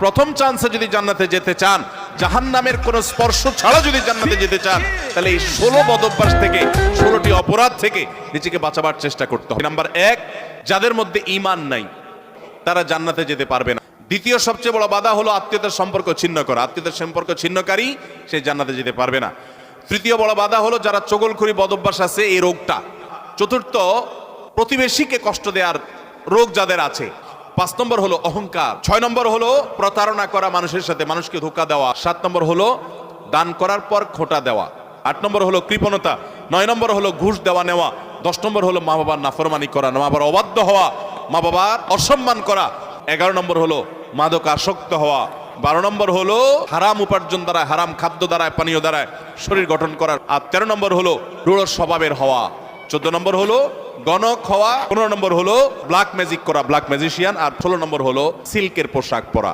প্রথম চান্সে যদি জান্নাতে যেতে চান, জাহান্নামের কোন স্পর্শ ছাড়া যদি জান্নাতে যেতে চান, তাহলে এই 16 বদঅভ্যাস থেকে, 16টি অপরাধ থেকে নিজেকে বাঁচাবার চেষ্টা করতে হবে। নাম্বার 1, যাদের মধ্যে ঈমান নাই তারা জান্নাতে যেতে পারবে না। দ্বিতীয় সবচেয়ে বড় বাধা হলো আত্মীয়তার সম্পর্ক ছিন্ন করা। আত্মীয়তার সম্পর্ক ছিন্নকারী সে জান্নাতে যেতে পারবে না। তৃতীয় বড় বাধা হলো যারা চগলখড়ি বদঅভ্যাস আছে, এই রোগটা। চতুর্থ, প্রতিবেশীকে কষ্ট দেওয়ার রোগ যাদের আছে। 5 নম্বর হলো অহংকার। 6 নম্বর হলো প্রতারণা করা, মানুষের সাথে মানুষকে ধোঁকা দেওয়া। 7 নম্বর হলো দান করার পর খোঁটা দেওয়া। 8 নম্বর হলো কৃপণতা। 9 নম্বর হলো ঘুষ দেওয়া নেওয়া। 10 নম্বর হলো মা বাবার নাফরমানি করা, মা বাবার অবাধ্য হওয়া, মা বাবার অসম্মান করা। 11 নম্বর হলো মাদক আসক্ত হওয়া। 12 নম্বর হলো হারাম উপার্জন দ্বারা, হারাম খাদ্য দ্বারা, পানীয় দ্বারা শরীর গঠন করা। আর 13 নম্বর হলো রূঢ় স্বভাবের হওয়া। 14 নম্বর হলো গণক হওয়া। 15 নম্বর হলো ব্ল্যাক ম্যাজিক করা, ব্ল্যাক ম্যাজিশিয়ান। আর 16 নম্বর হলো সিল্কের পোশাক পরা।